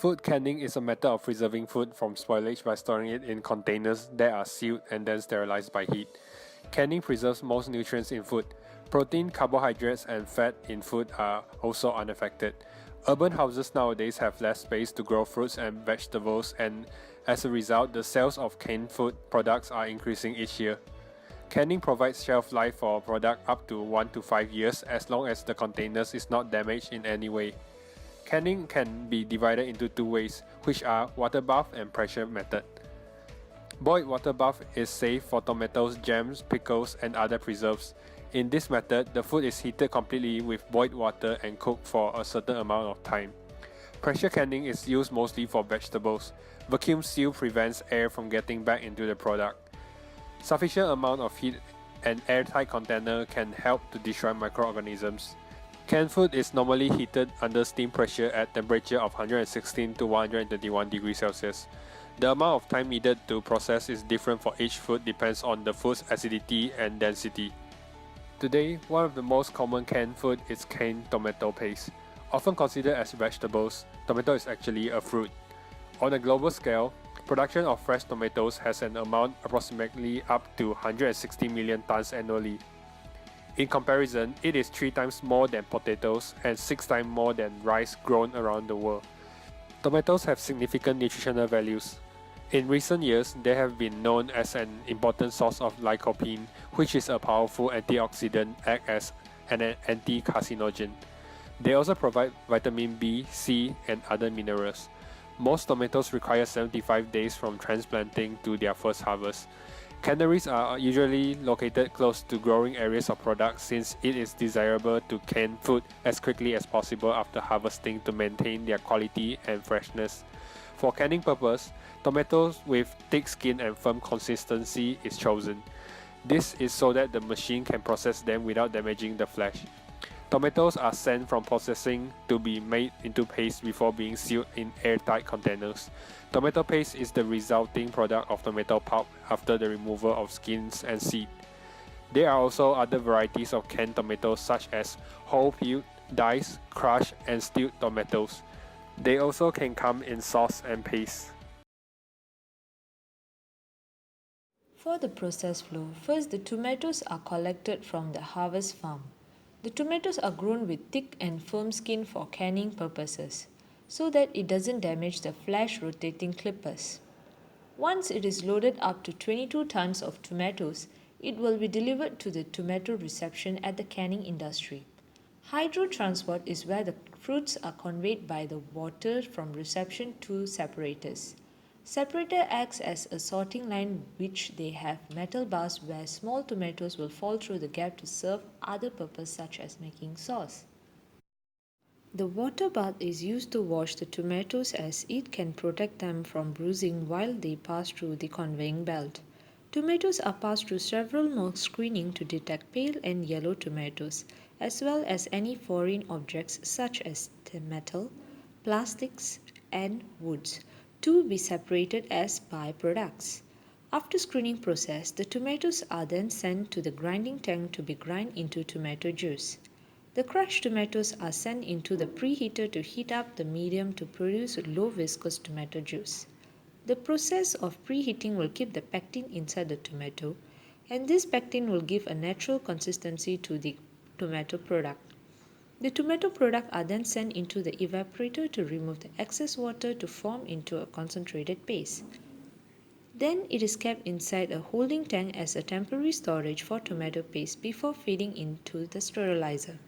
Food canning is a method of preserving food from spoilage by storing it in containers that are sealed and then sterilized by heat. Canning preserves most nutrients in food. Protein, carbohydrates, and fat in food are also unaffected. Urban houses nowadays have less space to grow fruits and vegetables, and as a result, the sales of canned food products are increasing each year. Canning provides shelf life for a product up to 1 to 5 years as long as the containers is not damaged in any way. Canning can be divided into two ways, which are water bath and pressure method. Boiled water bath is safe for tomatoes, jams, pickles, and other preserves. In this method, the food is heated completely with boiled water and cooked for a certain amount of time. Pressure canning is used mostly for vegetables. Vacuum seal prevents air from getting back into the product. Sufficient amount of heat and airtight container can help to destroy microorganisms. Canned food is normally heated under steam pressure at temperature of 116 to 121 degrees Celsius. The amount of time needed to process is different for each food depends on the food's acidity and density. Today, one of the most common canned food is canned tomato paste. Often considered as vegetables, tomato is actually a fruit. On a global scale, production of fresh tomatoes has an amount approximately up to 160 million tons annually. In comparison, it is 3 times more than potatoes and 6 times more than rice grown around the world. Tomatoes have significant nutritional values. In recent years, they have been known as an important source of lycopene, which is a powerful antioxidant act as an anti-carcinogen. They also provide vitamin B, C, and other minerals. Most tomatoes require 75 days from transplanting to their first harvest. Canneries are usually located close to growing areas of products since it is desirable to can food as quickly as possible after harvesting to maintain their quality and freshness. For canning purpose, tomatoes with thick skin and firm consistency is chosen. This is so that the machine can process them without damaging the flesh. Tomatoes are sent from processing to be made into paste before being sealed in airtight containers. Tomato paste is the resulting product of tomato pulp after the removal of skins and seed. There are also other varieties of canned tomatoes such as whole peeled, diced, crushed, and stewed tomatoes. They also can come in sauce and paste. For the process flow, first the tomatoes are collected from the harvest farm. The tomatoes are grown with thick and firm skin for canning purposes, so that it doesn't damage the flash rotating clippers. Once it is loaded up to 22 tons of tomatoes, it will be delivered to the tomato reception at the canning industry. Hydro transport is where the fruits are conveyed by the water from reception to separators. Separator acts as a sorting line which they have metal bars where small tomatoes will fall through the gap to serve other purpose such as making sauce. The water bath is used to wash the tomatoes as it can protect them from bruising while they pass through the conveying belt. Tomatoes are passed through several more screening to detect pale and yellow tomatoes, as well as any foreign objects such as metal, plastics, and woods, to be separated as byproducts. After screening process, the tomatoes are then sent to the grinding tank to be ground into tomato juice. The crushed tomatoes are sent into the preheater to heat up the medium to produce low viscous tomato juice. The process of preheating will keep the pectin inside the tomato, and this pectin will give a natural consistency to the tomato product. The tomato product are then sent into the evaporator to remove the excess water to form into a concentrated paste. Then it is kept inside a holding tank as a temporary storage for tomato paste before feeding into the sterilizer.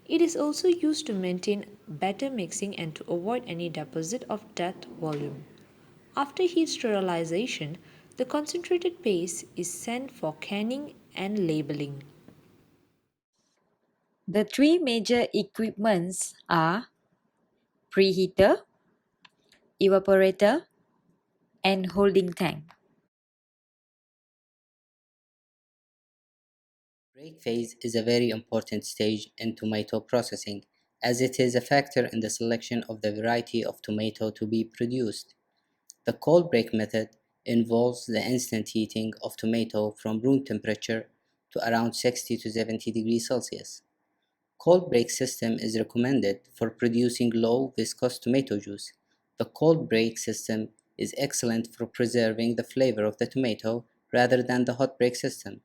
It is also used to maintain better mixing and to avoid any deposit of that volume. After heat sterilization, the concentrated paste is sent for canning and labeling. The three major equipments are preheater, evaporator, and holding tank. Break phase is a very important stage in tomato processing as it is a factor in the selection of the variety of tomato to be produced. The cold break method involves the instant heating of tomato from room temperature to around 60 to 70 degrees Celsius. Cold break system is recommended for producing low viscous tomato juice, The cold break system is excellent for preserving the flavor of the tomato rather than the hot break system.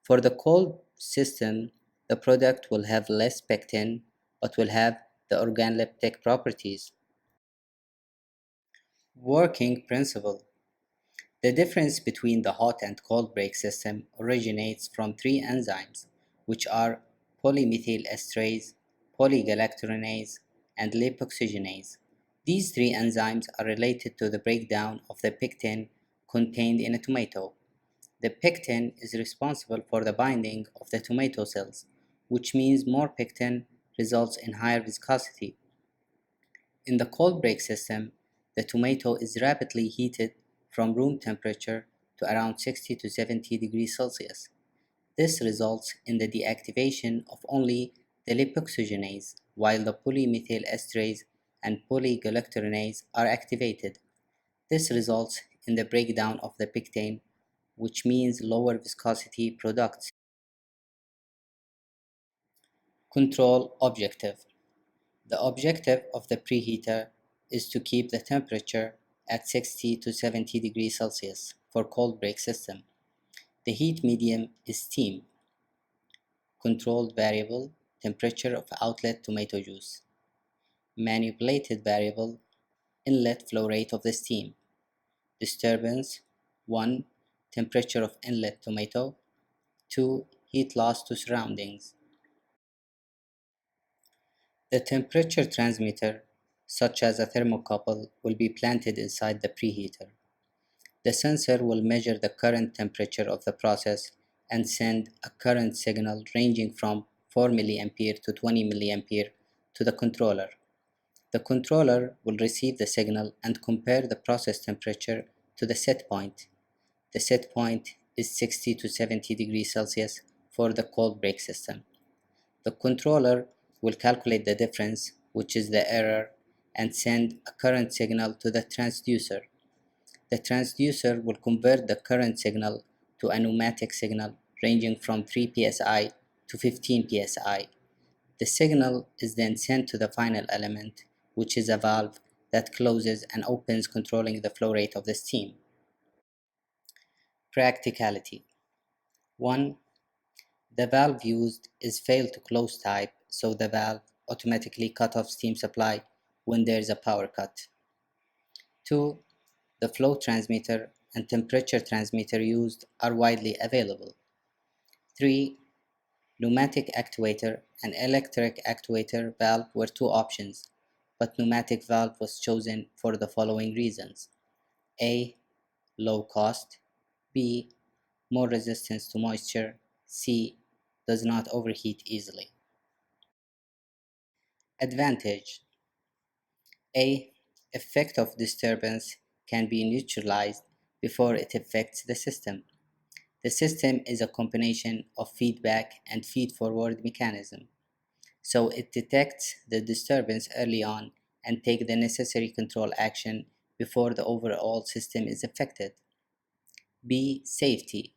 For the cold system, the product will have less pectin but will have the organoleptic properties. Working principle. The difference between the hot and cold break system originates from three enzymes, which are polymethyl esterase, polygalactoronase, and lipoxygenase. These three enzymes are related to the breakdown of the pectin contained in a tomato. The pectin is responsible for the binding of the tomato cells, which means more pectin results in higher viscosity. In the cold break system, the tomato is rapidly heated from room temperature to around 60 to 70 degrees Celsius. This results in the deactivation of only the lipoxygenase, while the polymethyl esterase and polygalactoronase are activated. This results in the breakdown of the pectin, which means lower viscosity products. Control objective. The objective of the preheater is to keep the temperature at 60 to 70 degrees Celsius for cold break system. The heat medium is steam. Controlled variable, temperature of outlet tomato juice. Manipulated variable, inlet flow rate of the steam. Disturbance, 1. Temperature of inlet tomato. 2. Heat loss to surroundings. The temperature transmitter, such as a thermocouple, will be planted inside the preheater. The sensor will measure the current temperature of the process and send a current signal ranging from 4 mA to 20 mA to the controller. The controller will receive the signal and compare the process temperature to the set point. The set point is 60 to 70 degrees Celsius for the cold break system. The controller will calculate the difference, which is the error, and send a current signal to the transducer. The transducer will convert the current signal to a pneumatic signal ranging from 3 psi to 15 psi. The signal is then sent to the final element, which is a valve that closes and opens, controlling the flow rate of the steam. Practicality. 1. The valve used is fail to close type, so the valve automatically cut off steam supply when there is a power cut. 2. The flow transmitter and temperature transmitter used are widely available. 3. Pneumatic actuator and electric actuator valve were two options, but pneumatic valve was chosen for the following reasons. A. Low cost. B. More resistance to moisture. C. Does not overheat easily. Advantage. A. Effect of disturbance can be neutralized before it affects the system. The system is a combination of feedback and feed-forward mechanism, so it detects the disturbance early on and takes the necessary control action before the overall system is affected. B. Safety.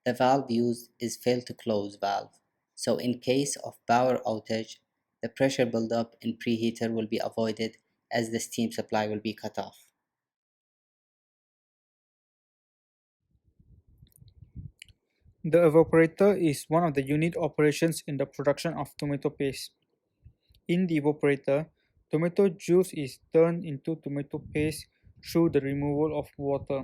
The valve used is fail to close valve, so in case of power outage, the pressure buildup in preheater will be avoided as the steam supply will be cut off. The evaporator is one of the unit operations in the production of tomato paste. In the evaporator, tomato juice is turned into tomato paste through the removal of water.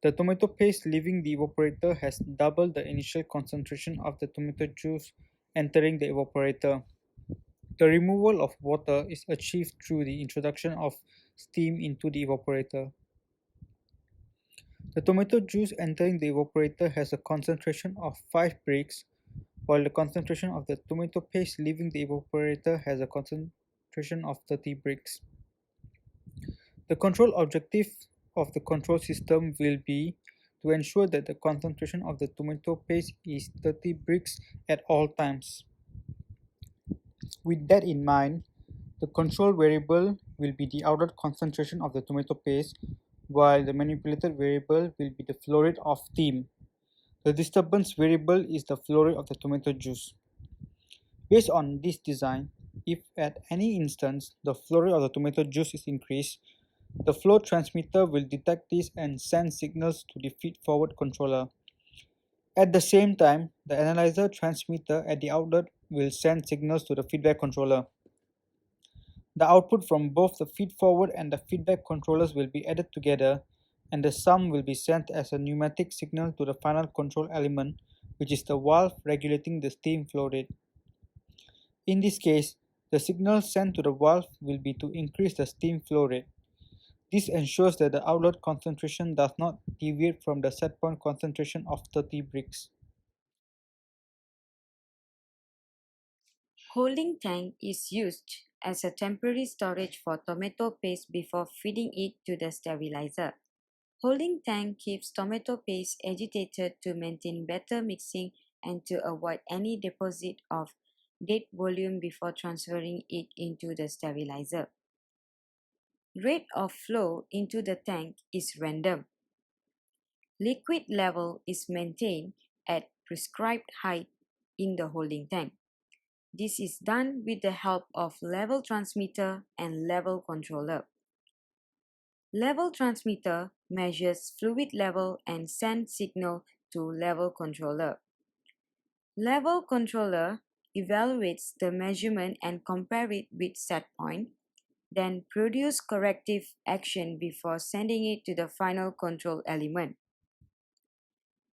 The tomato paste leaving the evaporator has double the initial concentration of the tomato juice entering the evaporator. The removal of water is achieved through the introduction of steam into the evaporator. The tomato juice entering the evaporator has a concentration of 5 Brix, while the concentration of the tomato paste leaving the evaporator has a concentration of 30 Brix. The control objective of the control system will be to ensure that the concentration of the tomato paste is 30 Brix at all times. With that in mind, the control variable will be the outlet concentration of the tomato paste, while the manipulated variable will be the flow rate of steam. The disturbance variable is the flow rate of the tomato juice. Based on this design, If at any instance the flow rate of the tomato juice is increased, the flow transmitter will detect this and send signals to the feed-forward controller. At the same time, the analyzer transmitter at the outlet will send signals to the feedback controller. The output from both the feed-forward and the feedback controllers will be added together, and the sum will be sent as a pneumatic signal to the final control element, which is the valve regulating the steam flow rate. In this case, the signal sent to the valve will be to increase the steam flow rate. This ensures that the outlet concentration does not deviate from the set point concentration of 30 brix. Holding tank is used as a temporary storage for tomato paste before feeding it to the sterilizer. Holding tank keeps tomato paste agitated to maintain better mixing and to avoid any deposit of dead volume before transferring it into the sterilizer. Rate of flow into the tank is random. Liquid level is maintained at prescribed height in the holding tank. This is done with the help of level transmitter and level controller. Level transmitter measures fluid level and sends signal to level controller. Level controller evaluates the measurement and compare it with set point, then produce corrective action before sending it to the final control element.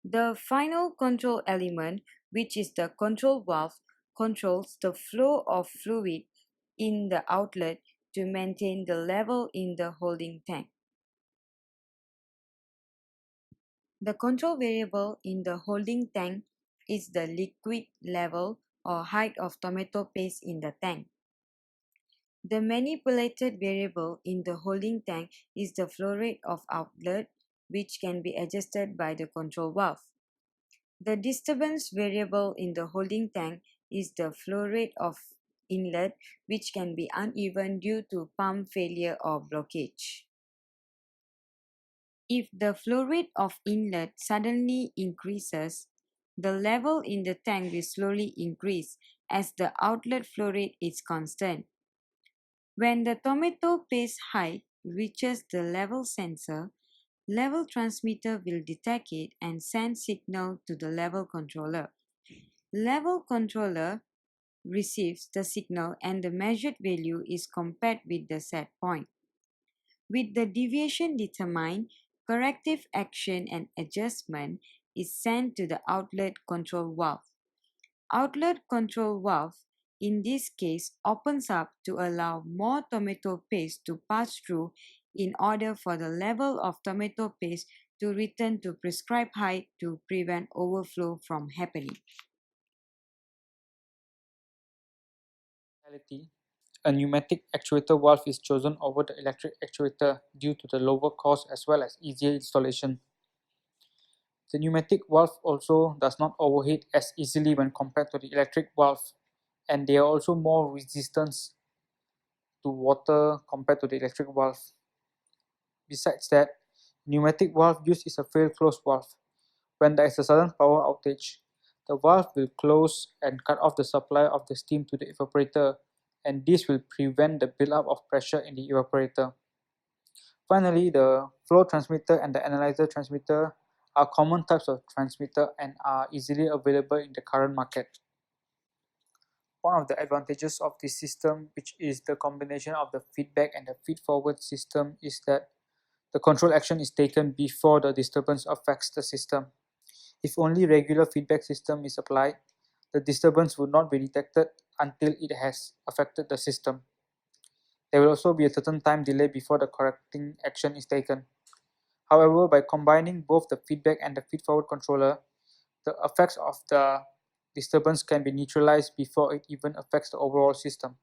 The final control element, which is the control valve, controls the flow of fluid in the outlet to maintain the level in the holding tank. The control variable in the holding tank is the liquid level or height of tomato paste in the tank. The manipulated variable in the holding tank is the flow rate of outlet, which can be adjusted by the control valve. The disturbance variable in the holding tank is the flow rate of inlet, which can be uneven due to pump failure or blockage. If the flow rate of inlet suddenly increases, the level in the tank will slowly increase as the outlet flow rate is constant. When the tomato paste height reaches the level sensor, level transmitter will detect it and send signal to the level controller. Level controller receives the signal and the measured value is compared with the set point. With the deviation determined, corrective action and adjustment is sent to the outlet control valve. Outlet control valve in this case opens up to allow more tomato paste to pass through in order for the level of tomato paste to return to prescribed height to prevent overflow from happening. A pneumatic actuator valve is chosen over the electric actuator due to the lower cost as well as easier installation. The pneumatic valve also does not overheat as easily when compared to the electric valve, and they are also more resistant to water compared to the electric valve. Besides that, pneumatic valve use is a fail close valve. When there is a sudden power outage, the valve will close and cut off the supply of the steam to the evaporator, and this will prevent the buildup of pressure in the evaporator. Finally, the flow transmitter and the analyzer transmitter are common types of transmitter and are easily available in the current market. One of the advantages of this system, which is the combination of the feedback and the feed-forward system, is that the control action is taken before the disturbance affects the system. If only regular feedback system is applied, the disturbance would not be detected until it has affected the system. There will also be a certain time delay before the correcting action is taken. However, by combining both the feedback and the feed-forward controller, the effects of the disturbance can be neutralized before it even affects the overall system.